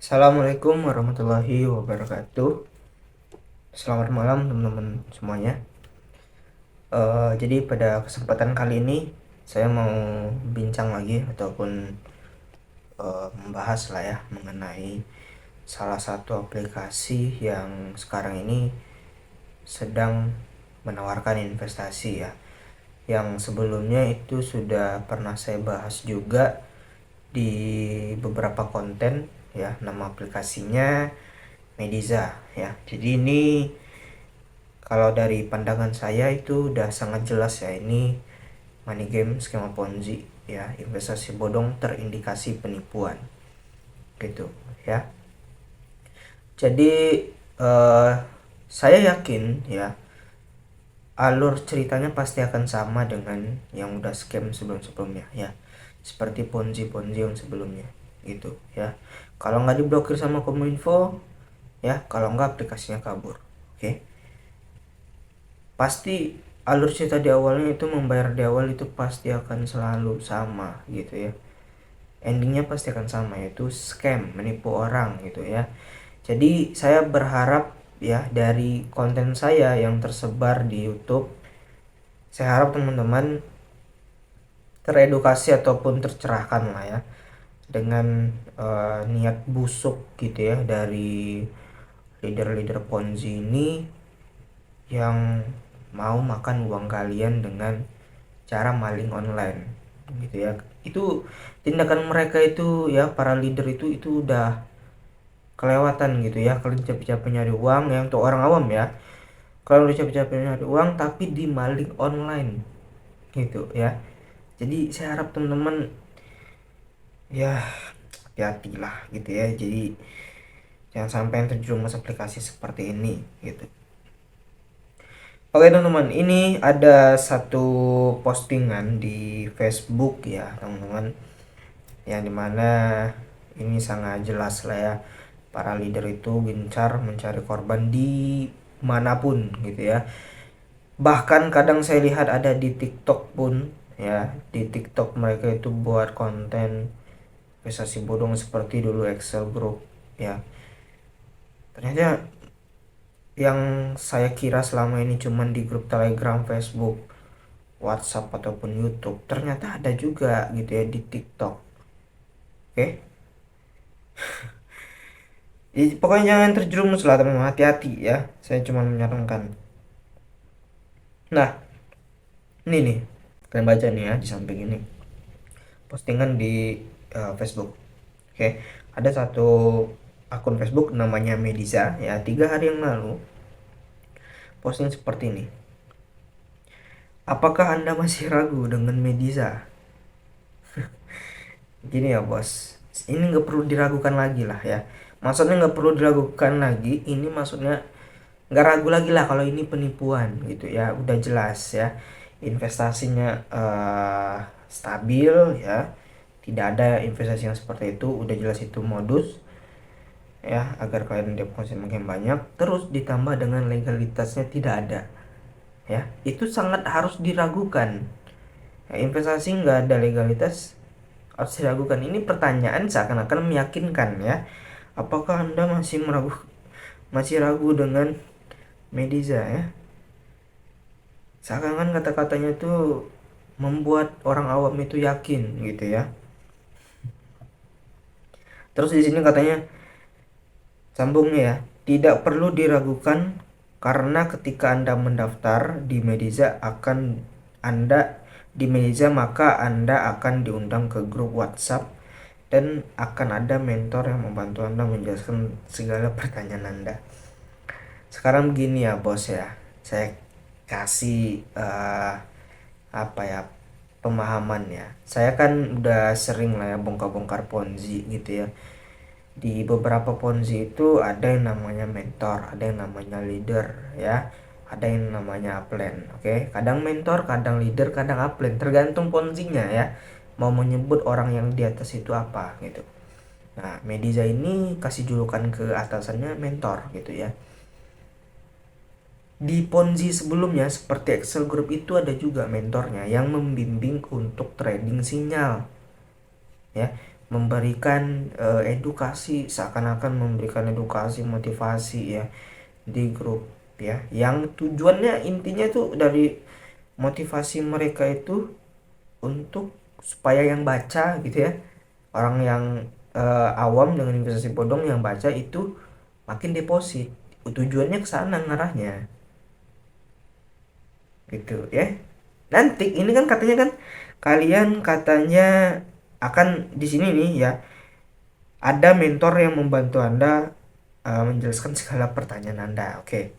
Assalamualaikum warahmatullahi wabarakatuh. Selamat malam teman-teman semuanya. Jadi pada kesempatan kali ini saya mau bincang lagi ataupun membahas lah ya mengenai salah satu aplikasi yang sekarang ini sedang menawarkan investasi ya. Yang sebelumnya itu sudah pernah saya bahas juga di beberapa konten ya. Nama aplikasinya Mediza ya. Jadi ini kalau dari pandangan saya itu udah sangat jelas ya, ini money game, skema Ponzi ya, investasi bodong terindikasi penipuan gitu ya. Jadi eh, saya yakin ya alur ceritanya pasti akan sama dengan yang udah scam sebelum-sebelumnya ya, seperti Ponzi yang sebelumnya gitu ya. Kalau nggak diblokir sama Kominfo ya, kalau nggak aplikasinya kabur. Oke, pasti alur cerita di awalnya itu, membayar di awal itu pasti akan selalu sama gitu ya, endingnya pasti akan sama, yaitu scam, menipu orang gitu ya. Jadi saya berharap ya dari konten saya yang tersebar di YouTube, saya harap teman-teman teredukasi ataupun tercerahkan lah ya dengan niat busuk gitu ya dari leader-leader Ponzi ini yang mau makan uang kalian dengan cara maling online gitu ya. Itu tindakan mereka itu ya, para leader itu udah kelewatan gitu ya. Kalian capek-capek nyari uang ya, untuk orang awam ya, kalau udah capek-capek nyari uang tapi di maling online gitu ya. Jadi saya harap teman-teman ya hati-hati lah gitu ya. Jadi jangan sampai yang terjerumus aplikasi seperti ini gitu. Oke teman-teman, ini ada satu postingan di Facebook ya teman-teman, yang dimana ini sangat jelas lah ya, para leader itu gencar mencari korban di manapun gitu ya. Bahkan kadang saya lihat ada di TikTok pun ya, di TikTok mereka itu buat konten investasi bodong seperti dulu Excel Group ya. Ternyata yang saya kira selama ini cuman di grup Telegram, Facebook, WhatsApp ataupun YouTube, ternyata ada juga gitu ya di TikTok. Oke. Jadi pokoknya jangan terjerumus lah teman-teman, hati-hati ya. Saya cuma menyarankan. Nah, ini nih, kalian baca nih ya di samping ini. Postingan di Facebook. Oke, ada satu akun Facebook namanya Mediza ya, 3 hari yang lalu posting seperti ini. Apakah Anda masih ragu dengan Mediza? Gini ya bos, ini nggak perlu diragukan lagi lah ya. Maksudnya nggak perlu diragukan lagi, ini maksudnya nggak ragu lagi lah kalau ini penipuan gitu ya. Udah jelas ya, investasinya stabil ya, tidak ada investasi yang seperti itu. Udah jelas itu modus ya, agar kalian deposit makin banyak, terus ditambah dengan legalitasnya tidak ada ya, itu sangat harus diragukan ya. Investasi nggak ada legalitas harus diragukan. Ini pertanyaan seakan-akan meyakinkan ya. Apakah Anda masih ragu dengan Mediza ya? Seakan-akan kata-katanya itu membuat orang awam itu yakin gitu ya. Terus di sini katanya, sambungnya ya, tidak perlu diragukan karena ketika Anda mendaftar di Mediza maka Anda akan diundang ke grup WhatsApp dan akan ada mentor yang membantu Anda menjelaskan segala pertanyaan Anda. Sekarang begini ya bos ya, saya kasih apa ya, pemahaman ya. Saya kan udah sering lah ya bongkar-bongkar Ponzi gitu ya. Di beberapa Ponzi itu ada yang namanya mentor, ada yang namanya leader ya, ada yang namanya upline. Oke, kadang mentor, kadang leader, kadang upline, tergantung Ponzinya ya, mau menyebut orang yang di atas itu apa gitu. Nah, Mediza ini kasih julukan ke atasannya mentor gitu ya. Di Ponzi sebelumnya seperti Excel Group itu ada juga mentornya yang membimbing untuk trading sinyal ya, memberikan edukasi, seakan-akan memberikan edukasi motivasi ya di grup ya, yang tujuannya intinya tuh dari motivasi mereka itu untuk supaya yang baca gitu ya, orang yang awam dengan investasi bodong yang baca itu makin deposit. Tujuannya ke sana ngarahnya gitu ya. Nanti ini kan katanya kan kalian katanya akan di sini nih ya, ada mentor yang membantu Anda menjelaskan segala pertanyaan Anda. Oke.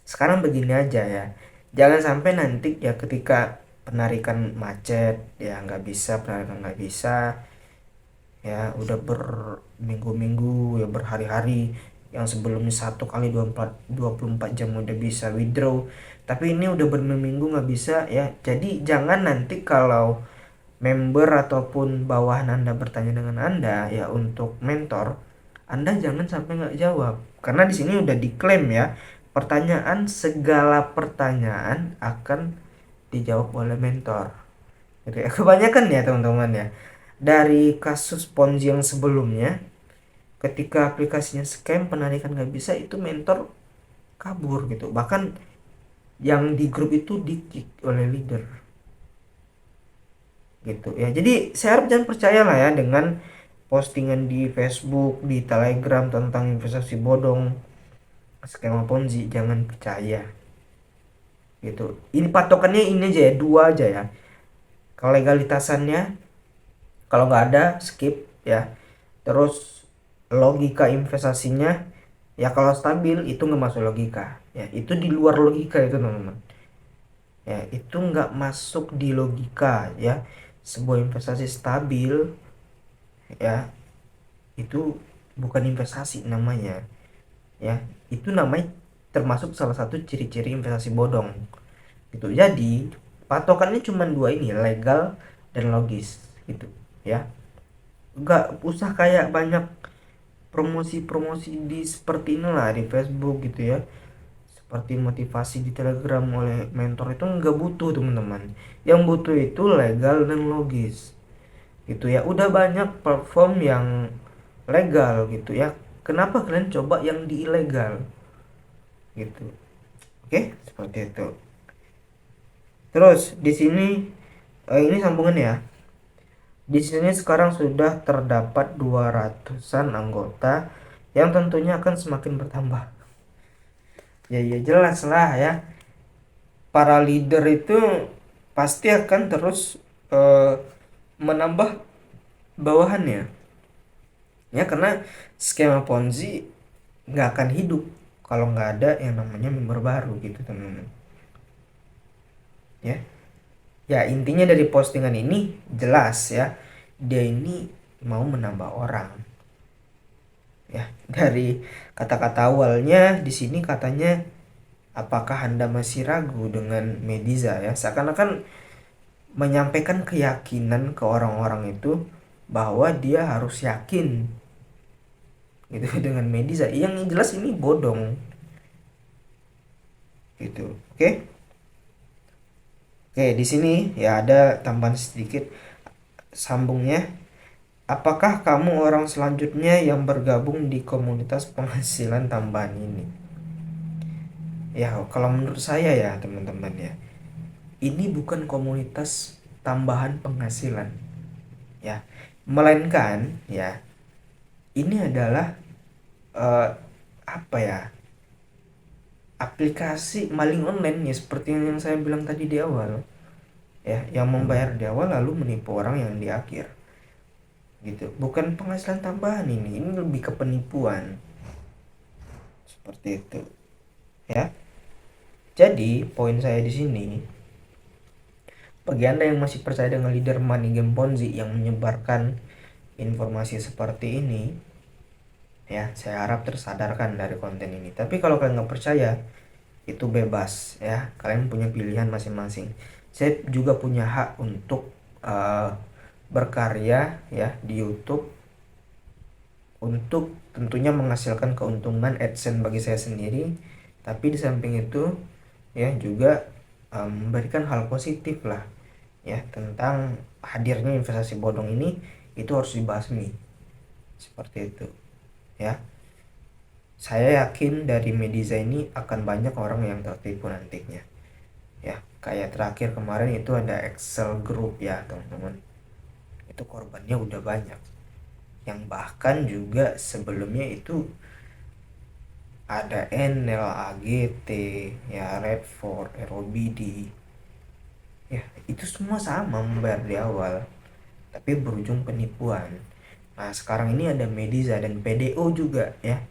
Sekarang begini aja ya. Jangan sampai nanti ya ketika penarikan macet ya nggak bisa, penarikan nggak bisa ya, udah berminggu-minggu ya, berhari-hari, yang sebelumnya 1 kali 24 jam udah bisa withdraw, tapi ini udah berminggu nggak bisa ya. Jadi jangan nanti kalau member ataupun bawahan Anda bertanya dengan Anda ya untuk mentor, Anda jangan sampai nggak jawab, karena di sini udah diklaim ya, segala pertanyaan akan dijawab oleh mentor gitu ya. Kebanyakan ya teman-teman ya, dari kasus Ponzi yang sebelumnya, ketika aplikasinya scam, penarikan nggak bisa, itu mentor kabur gitu, bahkan yang di grup itu di-kick oleh leader gitu ya. Jadi saya harap jangan percaya lah ya dengan postingan di Facebook, di Telegram tentang investasi bodong, skema Ponzi, jangan percaya gitu. Ini patokannya ini aja ya, dua aja ya, kelegalitasnya, kalau nggak ada skip ya. Terus logika investasinya ya, kalau stabil itu nggak masuk logika ya, itu di luar logika itu teman-teman ya, itu nggak masuk di logika ya. Sebuah investasi stabil ya, itu bukan investasi namanya ya, itu namanya termasuk salah satu ciri-ciri investasi bodong gitu. Jadi patokannya cuma dua ini, legal dan logis gitu ya. Nggak usah kayak banyak promosi-promosi di seperti inilah di Facebook gitu ya, seperti motivasi di Telegram oleh mentor, itu nggak butuh teman-teman. Yang butuh itu legal dan logis gitu ya. Udah banyak platform yang legal gitu ya, kenapa kalian coba yang di ilegal gitu. Oke, seperti itu. Terus di sini ini sambungan ya. Di sini sekarang sudah terdapat 200-an anggota yang tentunya akan semakin bertambah. Ya, ya jelas lah ya. Para leader itu pasti akan terus eh, menambah bawahannya. Ya, karena skema Ponzi nggak akan hidup kalau nggak ada yang namanya member baru gitu teman-teman. Ya, ya intinya dari postingan ini jelas ya, dia ini mau menambah orang. Ya, dari kata-kata awalnya di sini katanya, apakah Anda masih ragu dengan Mediza ya? Seakan-akan menyampaikan keyakinan ke orang-orang itu bahwa dia harus yakin gitu dengan Mediza. Yang jelas ini bodong gitu. Oke. Oke, di sini ya ada tambahan sedikit sambungnya. Apakah kamu orang selanjutnya yang bergabung di komunitas penghasilan tambahan ini? Ya, kalau menurut saya ya teman-teman ya, ini bukan komunitas tambahan penghasilan ya, melainkan ya ini adalah eh, apa ya, aplikasi maling online ya, seperti yang saya bilang tadi di awal ya, yang membayar di awal lalu menipu orang yang di akhir gitu. Bukan penghasilan tambahan, ini lebih ke penipuan seperti itu ya. Jadi poin saya di sini, bagi Anda yang masih percaya dengan leader money game Ponzi yang menyebarkan informasi seperti ini ya, saya harap tersadarkan dari konten ini. Tapi kalau kalian nggak percaya, itu bebas ya, kalian punya pilihan masing-masing. Saya juga punya hak untuk berkarya ya di YouTube, untuk tentunya menghasilkan keuntungan AdSense bagi saya sendiri, tapi di samping itu ya juga memberikan hal positif lah ya tentang hadirnya investasi bodong ini itu harus dibasmi, seperti itu ya. Saya yakin dari Mediza ini akan banyak orang yang tertipu nantinya ya. Kayak terakhir kemarin itu ada Excel Group ya teman-teman, itu korbannya udah banyak, yang bahkan juga sebelumnya itu ada Enel, AGT, ya Redford, ROBD, ya itu semua sama membayar di awal tapi berujung penipuan. Nah sekarang ini ada Mediza dan PDO juga ya,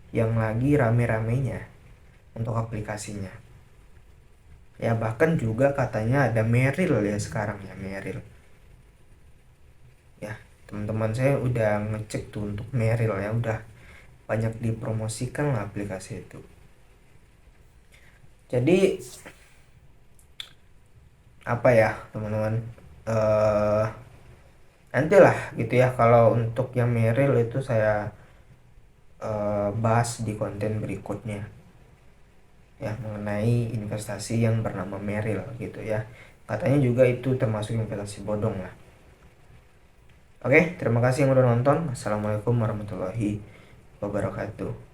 yang lagi rame-ramenya untuk aplikasinya ya. Bahkan juga katanya ada Meril ya sekarang ya, Meril ya. Teman-teman saya udah ngecek tuh untuk Meril ya, udah banyak dipromosikan lah aplikasi itu. Jadi apa ya teman-teman, eh nantilah gitu ya, kalau untuk yang Meril itu saya bahas di konten berikutnya ya, mengenai investasi yang bernama Meril gitu ya. Katanya juga itu termasuk investasi bodong lah. Oke, terima kasih yang udah nonton. Assalamualaikum warahmatullahi wabarakatuh.